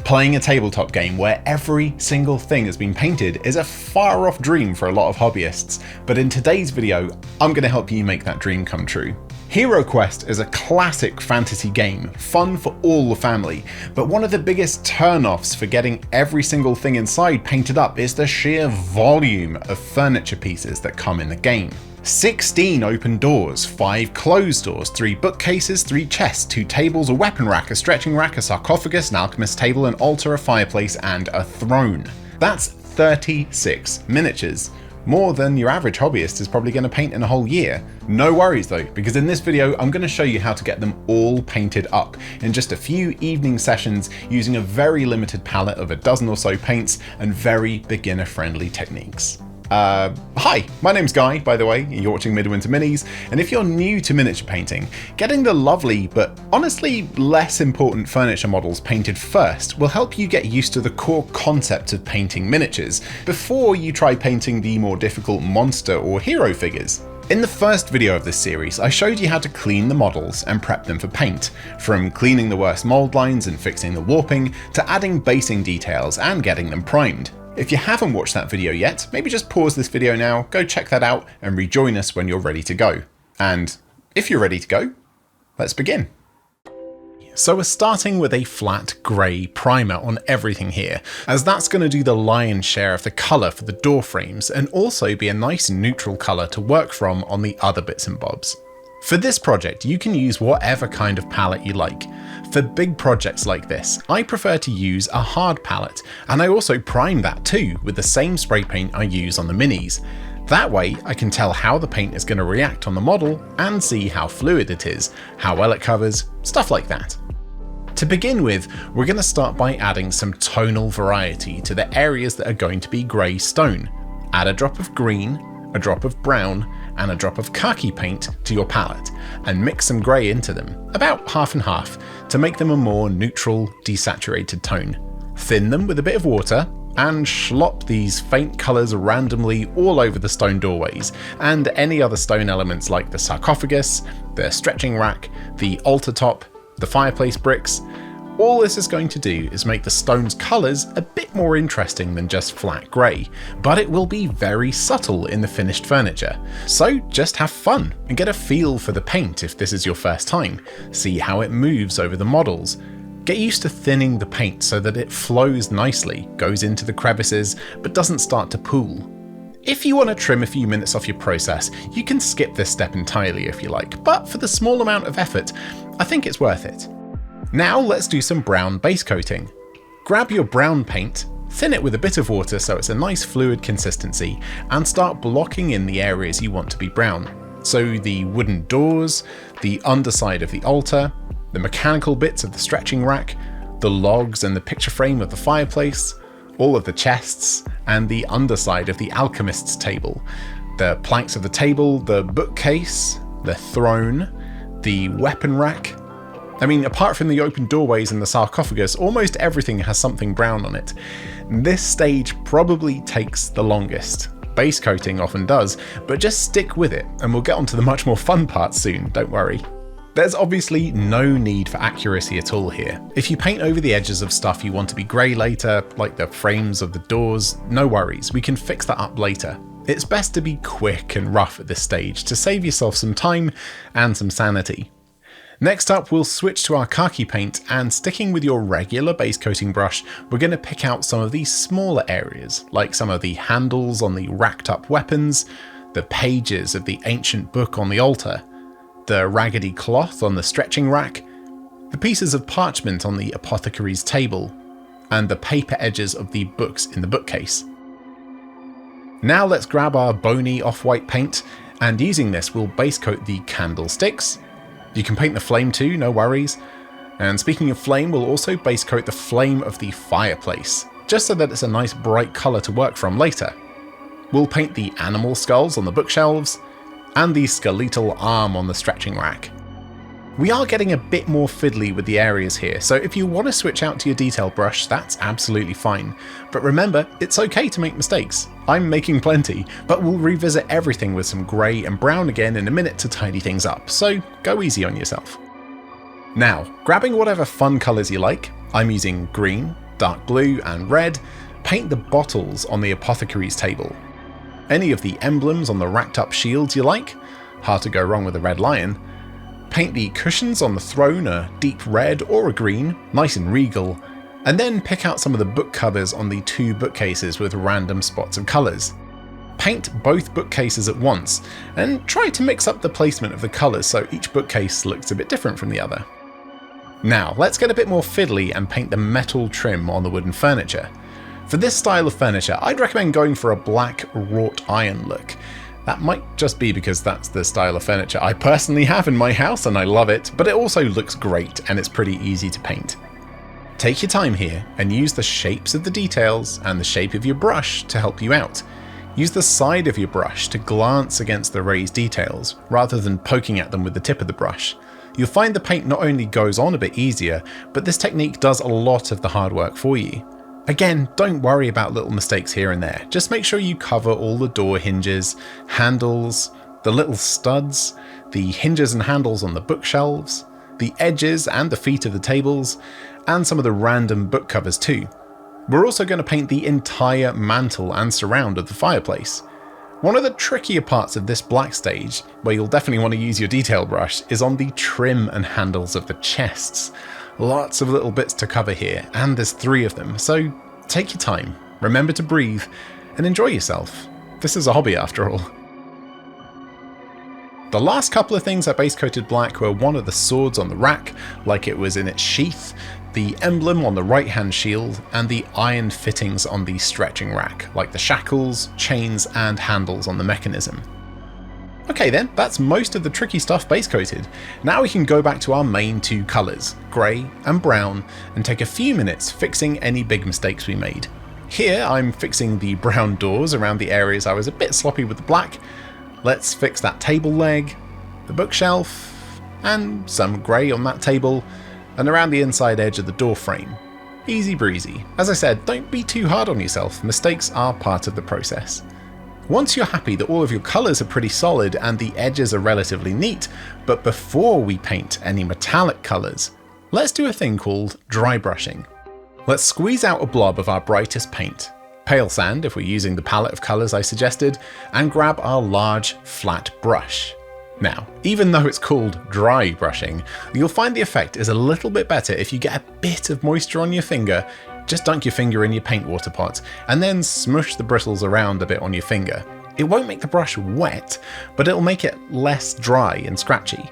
Playing a tabletop game where every single thing has been painted is a far off dream for a lot of hobbyists, but in today's video, I'm going to help you make that dream come true. HeroQuest is a classic fantasy game, fun for all the family, but one of the biggest turn-offs for getting every single thing inside painted up is the sheer volume of furniture pieces that come in the game. 16 open doors, 5 closed doors, 3 bookcases, 3 chests, 2 tables, a weapon rack, a stretching rack, a sarcophagus, an alchemist table, an altar, a fireplace, and a throne. That's 36 miniatures. More than your average hobbyist is probably going to paint in a whole year. No worries though, because in this video I'm going to show you how to get them all painted up in just a few evening sessions using a very limited palette of a dozen or so paints and very beginner friendly techniques. Hi, my name's Guy, by the way, you're watching Midwinter Minis, and if you're new to miniature painting, getting the lovely but honestly less important furniture models painted first will help you get used to the core concept of painting miniatures before you try painting the more difficult monster or hero figures. In the first video of this series, I showed you how to clean the models and prep them for paint, from cleaning the worst mold lines and fixing the warping, to adding basing details and getting them primed. If you haven't watched that video yet, maybe just pause this video now, go check that out, and rejoin us when you're ready to go. And if you're ready to go, let's begin. So we're starting with a flat grey primer on everything here, as that's going to do the lion's share of the colour for the door frames, and also be a nice neutral colour to work from on the other bits and bobs. For this project, you can use whatever kind of palette you like. For big projects like this, I prefer to use a hard palette, and I also prime that too with the same spray paint I use on the minis. That way I can tell how the paint is going to react on the model and see how fluid it is, how well it covers, stuff like that. To begin with, we're going to start by adding some tonal variety to the areas that are going to be grey stone. Add a drop of green, a drop of brown, and a drop of khaki paint to your palette, and mix some grey into them, about half and half, to make them a more neutral, desaturated tone. Thin them with a bit of water, and slop these faint colours randomly all over the stone doorways, and any other stone elements like the sarcophagus, the stretching rack, the altar top, the fireplace bricks. All this is going to do is make the stone's colours a bit more interesting than just flat grey, but it will be very subtle in the finished furniture. So just have fun and get a feel for the paint if this is your first time. See how it moves over the models. Get used to thinning the paint so that it flows nicely, goes into the crevices, but doesn't start to pool. If you want to trim a few minutes off your process, you can skip this step entirely if you like, but for the small amount of effort, I think it's worth it. Now let's do some brown base coating. Grab your brown paint, thin it with a bit of water so it's a nice fluid consistency, and start blocking in the areas you want to be brown. So the wooden doors, the underside of the altar, the mechanical bits of the stretching rack, the logs and the picture frame of the fireplace, all of the chests, and the underside of the alchemist's table, the planks of the table, the bookcase, the throne, the weapon rack. I mean, apart from the open doorways and the sarcophagus, almost everything has something brown on it. This stage probably takes the longest. Base coating often does, but just stick with it and we'll get onto the much more fun parts soon, don't worry. There's obviously no need for accuracy at all here. If you paint over the edges of stuff you want to be grey later, like the frames of the doors, no worries, we can fix that up later. It's best to be quick and rough at this stage to save yourself some time and some sanity. Next up, we'll switch to our khaki paint, and sticking with your regular base coating brush, we're going to pick out some of these smaller areas, like some of the handles on the racked up weapons, the pages of the ancient book on the altar, the raggedy cloth on the stretching rack, the pieces of parchment on the apothecary's table, and the paper edges of the books in the bookcase. Now let's grab our bony off-white paint, and using this we'll base coat the candlesticks. You can paint the flame too, no worries. And speaking of flame, we'll also base coat the flame of the fireplace, just so that it's a nice bright colour to work from later. We'll paint the animal skulls on the bookshelves, and the skeletal arm on the stretching rack. We are getting a bit more fiddly with the areas here, so if you want to switch out to your detail brush, that's absolutely fine. But remember, it's okay to make mistakes. I'm making plenty, but we'll revisit everything with some grey and brown again in a minute to tidy things up, so go easy on yourself. Now, grabbing whatever fun colours you like, I'm using green, dark blue and red, paint the bottles on the apothecary's table. Any of the emblems on the racked up shields you like, hard to go wrong with a red lion. Paint the cushions on the throne a deep red or a green, nice and regal, and then pick out some of the book covers on the 2 bookcases with random spots of colours. Paint both bookcases at once, and try to mix up the placement of the colours so each bookcase looks a bit different from the other. Now, let's get a bit more fiddly and paint the metal trim on the wooden furniture. For this style of furniture, I'd recommend going for a black wrought iron look. That might just be because that's the style of furniture I personally have in my house and I love it, but it also looks great and it's pretty easy to paint. Take your time here and use the shapes of the details and the shape of your brush to help you out. Use the side of your brush to glance against the raised details, rather than poking at them with the tip of the brush. You'll find the paint not only goes on a bit easier, but this technique does a lot of the hard work for you. Again, don't worry about little mistakes here and there, just make sure you cover all the door hinges, handles, the little studs, the hinges and handles on the bookshelves, the edges and the feet of the tables, and some of the random book covers too. We're also going to paint the entire mantle and surround of the fireplace. One of the trickier parts of this black stage, where you'll definitely want to use your detail brush, is on the trim and handles of the chests. Lots of little bits to cover here, and there's 3 of them, so take your time, remember to breathe, and enjoy yourself. This is a hobby after all. The last couple of things I base coated black were one of the swords on the rack, like it was in its sheath, the emblem on the right hand shield, and the iron fittings on the stretching rack, like the shackles, chains, and handles on the mechanism. Okay then, that's most of the tricky stuff base coated. Now we can go back to our main 2 colours, grey and brown, and take a few minutes fixing any big mistakes we made. Here I'm fixing the brown doors around the areas I was a bit sloppy with the black. Let's fix that table leg, the bookshelf, and some grey on that table, and around the inside edge of the door frame. Easy breezy. As I said, don't be too hard on yourself, mistakes are part of the process. Once you're happy that all of your colours are pretty solid and the edges are relatively neat, but before we paint any metallic colours, let's do a thing called dry brushing. Let's squeeze out a blob of our brightest paint, pale sand if we're using the palette of colours I suggested, and grab our large flat brush. Now, even though it's called dry brushing, you'll find the effect is a little bit better if you get a bit of moisture on your finger. Just dunk your finger in your paint water pot, and then smush the bristles around a bit on your finger. It won't make the brush wet, but it'll make it less dry and scratchy.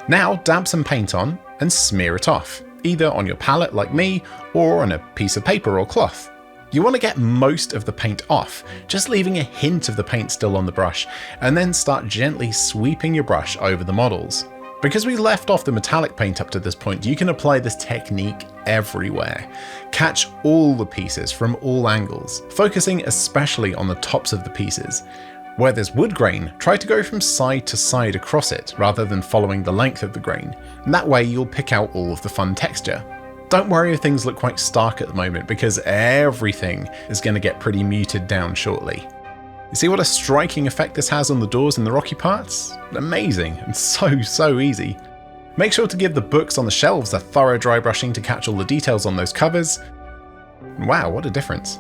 Now dab some paint on and smear it off, either on your palette like me, or on a piece of paper or cloth. You want to get most of the paint off, just leaving a hint of the paint still on the brush, and then start gently sweeping your brush over the models. Because we left off the metallic paint up to this point, you can apply this technique everywhere. Catch all the pieces from all angles, focusing especially on the tops of the pieces. Where there's wood grain, try to go from side to side across it, rather than following the length of the grain, and that way you'll pick out all of the fun texture. Don't worry if things look quite stark at the moment, because everything is going to get pretty muted down shortly. You see what a striking effect this has on the doors and the rocky parts? Amazing, and so easy. Make sure to give the books on the shelves a thorough dry brushing to catch all the details on those covers. Wow, what a difference.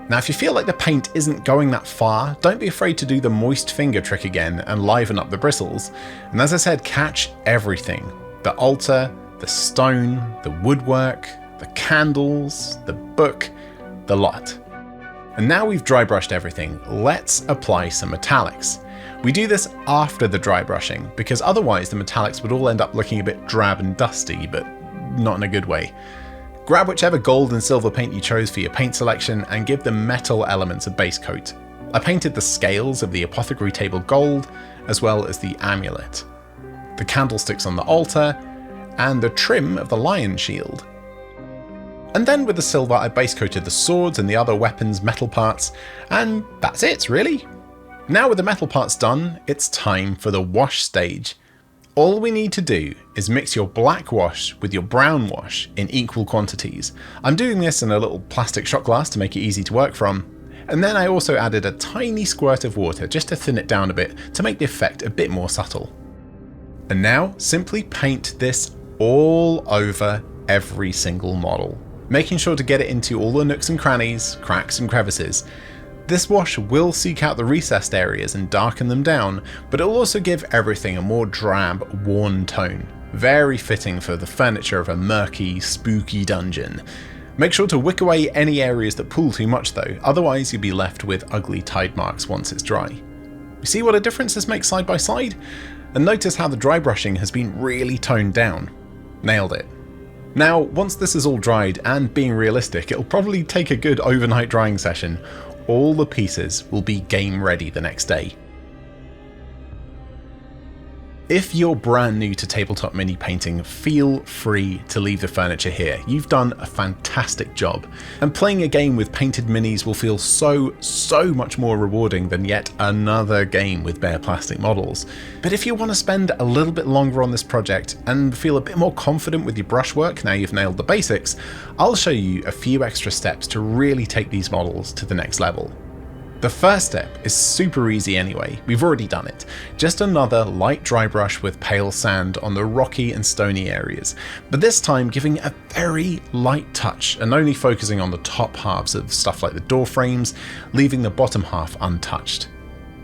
Now if you feel like the paint isn't going that far, don't be afraid to do the moist finger trick again and liven up the bristles. And as I said, catch everything. The altar, the stone, the woodwork, the candles, the book, the lot. And now we've dry brushed everything, let's apply some metallics. We do this after the dry brushing, because otherwise the metallics would all end up looking a bit drab and dusty, but not in a good way. Grab whichever gold and silver paint you chose for your paint selection and give the metal elements a base coat. I painted the scales of the apothecary table gold, as well as the amulet, the candlesticks on the altar, and the trim of the lion shield. And then with the silver I base coated the swords and the other weapons' metal parts, and that's it really. Now with the metal parts done, it's time for the wash stage. All we need to do is mix your black wash with your brown wash in equal quantities. I'm doing this in a little plastic shot glass to make it easy to work from. And then I also added a tiny squirt of water just to thin it down a bit to make the effect a bit more subtle. And now simply paint this all over every single model. making sure to get it into all the nooks and crannies, cracks and crevices. This wash will seek out the recessed areas and darken them down, but it will also give everything a more drab, worn tone. Very fitting for the furniture of a murky, spooky dungeon. Make sure to wick away any areas that pull too much though, otherwise you'll be left with ugly tide marks once it's dry. You see what a difference this makes side by side? And notice how the dry brushing has been really toned down. Nailed it. Now, once this is all dried, and being realistic, it'll probably take a good overnight drying session, all the pieces will be game ready the next day. If you're brand new to tabletop mini painting, feel free to leave the furniture here. You've done a fantastic job. And playing a game with painted minis will feel so much more rewarding than yet another game with bare plastic models. But if you want to spend a little bit longer on this project and feel a bit more confident with your brushwork now you've nailed the basics, I'll show you a few extra steps to really take these models to the next level. The first step is super easy anyway, we've already done it. Just another light dry brush with pale sand on the rocky and stony areas, but this time giving a very light touch and only focusing on the top halves of stuff like the door frames, leaving the bottom half untouched.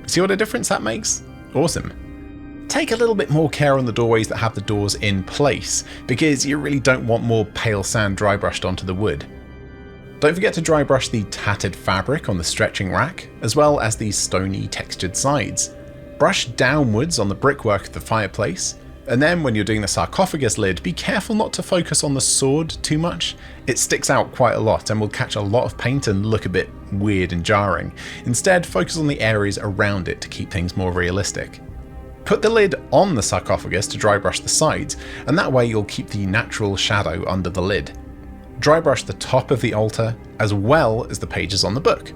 See what a difference that makes? Awesome. Take a little bit more care on the doorways that have the doors in place, because you really don't want more pale sand dry brushed onto the wood. Don't forget to dry brush the tattered fabric on the stretching rack, as well as these stony textured sides. Brush downwards on the brickwork of the fireplace, and then when you're doing the sarcophagus lid, be careful not to focus on the sword too much. It sticks out quite a lot and will catch a lot of paint and look a bit weird and jarring. Instead, focus on the areas around it to keep things more realistic. Put the lid on the sarcophagus to dry brush the sides, and that way you'll keep the natural shadow under the lid. Dry brush the top of the altar, as well as the pages on the book.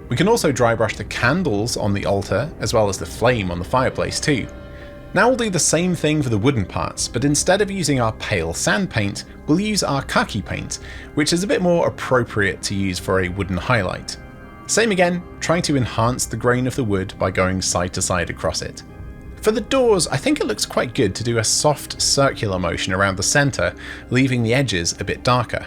We can also dry brush the candles on the altar, as well as the flame on the fireplace too. Now we'll do the same thing for the wooden parts, but instead of using our pale sand paint, we'll use our khaki paint, which is a bit more appropriate to use for a wooden highlight. Same again, trying to enhance the grain of the wood by going side to side across it. For the doors, I think it looks quite good to do a soft circular motion around the centre, leaving the edges a bit darker.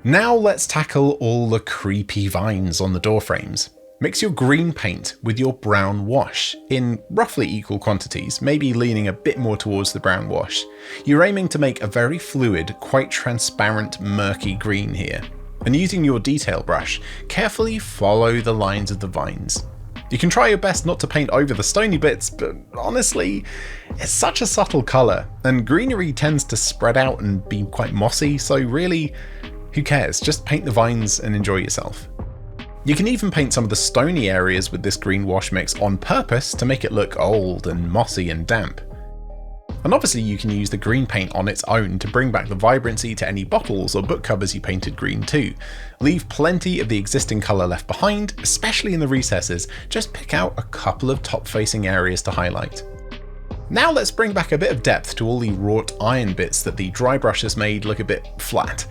Now let's tackle all the creepy vines on the door frames. Mix your green paint with your brown wash in roughly equal quantities, maybe leaning a bit more towards the brown wash. You're aiming to make a very fluid, quite transparent, murky green here. And using your detail brush, carefully follow the lines of the vines. You can try your best not to paint over the stony bits, but honestly, it's such a subtle colour, and greenery tends to spread out and be quite mossy, so really, who cares? Just paint the vines and enjoy yourself. You can even paint some of the stony areas with this green wash mix on purpose to make it look old and mossy and damp. And obviously you can use the green paint on its own to bring back the vibrancy to any bottles or book covers you painted green too. Leave plenty of the existing colour left behind, especially in the recesses, just pick out a couple of top facing areas to highlight. Now let's bring back a bit of depth to all the wrought iron bits that the dry brush has made look a bit flat.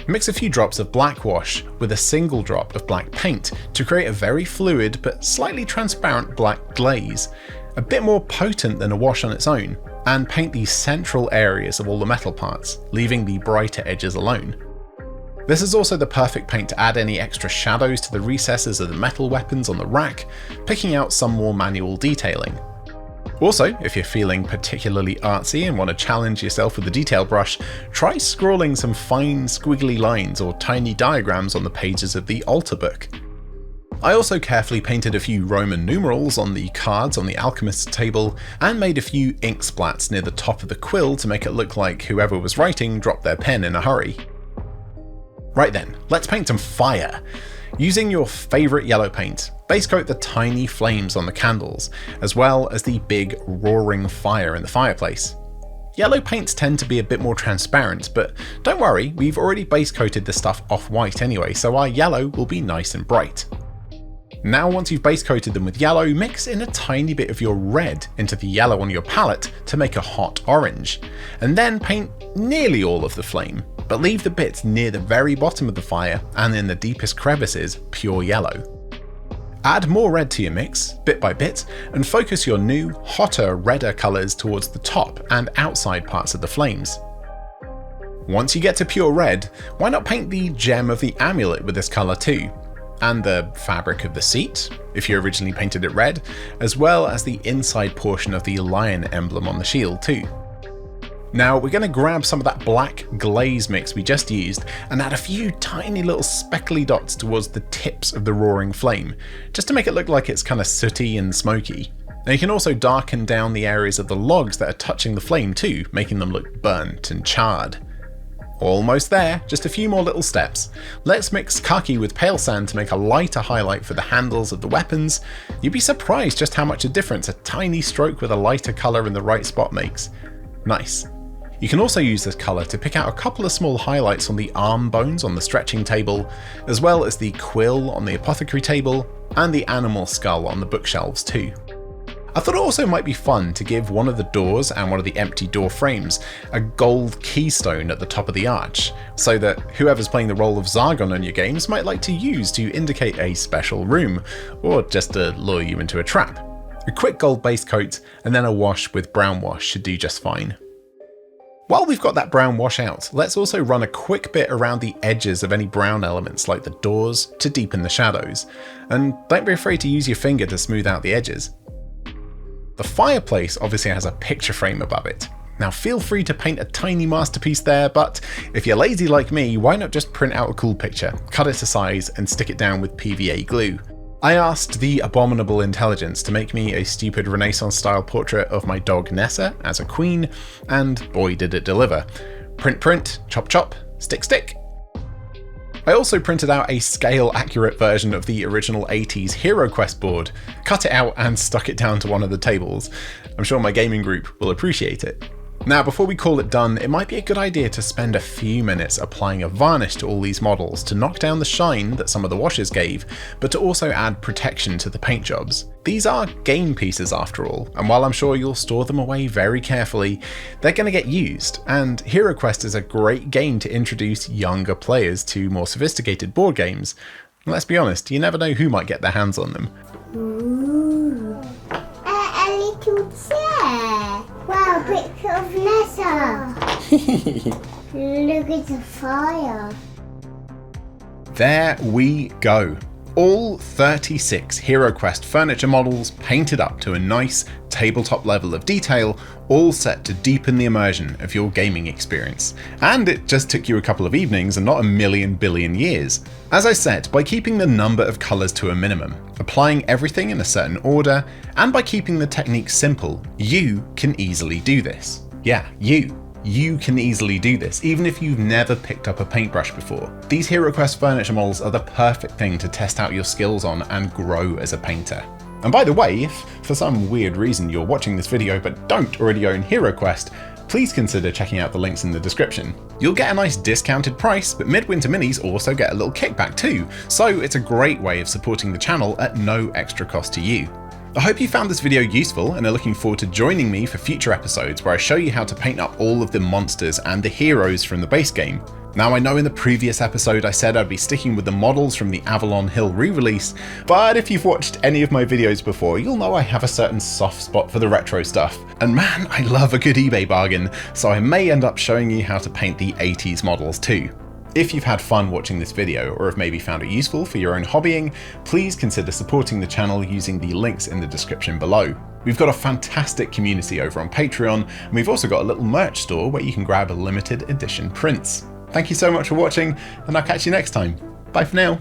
Mix a few drops of black wash with a single drop of black paint to create a very fluid but slightly transparent black glaze, a bit more potent than a wash on its own, and paint the central areas of all the metal parts, leaving the brighter edges alone. This is also the perfect paint to add any extra shadows to the recesses of the metal weapons on the rack, picking out some more manual detailing. Also, if you're feeling particularly artsy and want to challenge yourself with the detail brush, try scrawling some fine squiggly lines or tiny diagrams on the pages of the altar book. I also carefully painted a few Roman numerals on the cards on the alchemist's table, and made a few ink splats near the top of the quill to make it look like whoever was writing dropped their pen in a hurry. Right then, let's paint some fire. Using your favourite yellow paint, base coat the tiny flames on the candles, as well as the big roaring fire in the fireplace. Yellow paints tend to be a bit more transparent, but don't worry, we've already base coated the stuff off-white anyway, so our yellow will be nice and bright. Now once you've base coated them with yellow, mix in a tiny bit of your red into the yellow on your palette to make a hot orange, and then paint nearly all of the flame, but leave the bits near the very bottom of the fire and in the deepest crevices pure yellow. Add more red to your mix, bit by bit, and focus your new, hotter, redder colours towards the top and outside parts of the flames. Once you get to pure red, why not paint the gem of the amulet with this colour too? And the fabric of the seat, if you originally painted it red, as well as the inside portion of the lion emblem on the shield too. Now we're going to grab some of that black glaze mix we just used and add a few tiny little speckly dots towards the tips of the roaring flame, just to make it look like it's kind of sooty and smoky. Now you can also darken down the areas of the logs that are touching the flame too, making them look burnt and charred. Almost there, just a few more little steps. Let's mix khaki with pale sand to make a lighter highlight for the handles of the weapons. You'd be surprised just how much a difference a tiny stroke with a lighter colour in the right spot makes. Nice. You can also use this colour to pick out a couple of small highlights on the arm bones on the stretching table, as well as the quill on the apothecary table, and the animal skull on the bookshelves too. I thought it also might be fun to give one of the doors and one of the empty door frames a gold keystone at the top of the arch, so that whoever's playing the role of Zargon on your games might like to use to indicate a special room, or just to lure you into a trap. A quick gold base coat and then a wash with brown wash should do just fine. While we've got that brown wash out, let's also run a quick bit around the edges of any brown elements like the doors to deepen the shadows, and don't be afraid to use your finger to smooth out the edges. The fireplace obviously has a picture frame above it. Now feel free to paint a tiny masterpiece there, but if you're lazy like me, why not just print out a cool picture, cut it to size and stick it down with PVA glue. I asked the abominable intelligence to make me a stupid Renaissance style portrait of my dog Nessa as a queen, and boy did it deliver. Print print, chop chop, stick stick. I also printed out a scale accurate version of the original 80s HeroQuest board, cut it out and stuck it down to one of the tables. I'm sure my gaming group will appreciate it. Now before we call it done, it might be a good idea to spend a few minutes applying a varnish to all these models to knock down the shine that some of the washes gave, but to also add protection to the paint jobs. These are game pieces after all, and while I'm sure you'll store them away very carefully, they're going to get used, and HeroQuest is a great game to introduce younger players to more sophisticated board games. Let's be honest, you never know who might get their hands on them. Ooh, a little chair. Wow, picture of Nessa. Look at the fire. There we go. All 36 HeroQuest furniture models painted up to a nice tabletop level of detail, all set to deepen the immersion of your gaming experience. And it just took you a couple of evenings and not a million billion years. As I said, by keeping the number of colours to a minimum, applying everything in a certain order, and by keeping the technique simple, you can easily do this. Yeah, you can easily do this, even if you've never picked up a paintbrush before. These HeroQuest furniture models are the perfect thing to test out your skills on and grow as a painter. And by the way, if for some weird reason you're watching this video but don't already own HeroQuest, please consider checking out the links in the description. You'll get a nice discounted price, but Midwinter Minis also get a little kickback too, so it's a great way of supporting the channel at no extra cost to you. I hope you found this video useful and are looking forward to joining me for future episodes where I show you how to paint up all of the monsters and the heroes from the base game. Now I know in the previous episode I said I'd be sticking with the models from the Avalon Hill re-release, but if you've watched any of my videos before, you'll know I have a certain soft spot for the retro stuff. And man, I love a good eBay bargain, so I may end up showing you how to paint the 80s models too. If you've had fun watching this video, or have maybe found it useful for your own hobbying, please consider supporting the channel using the links in the description below. We've got a fantastic community over on Patreon, and we've also got a little merch store where you can grab limited edition prints. Thank you so much for watching, and I'll catch you next time. Bye for now.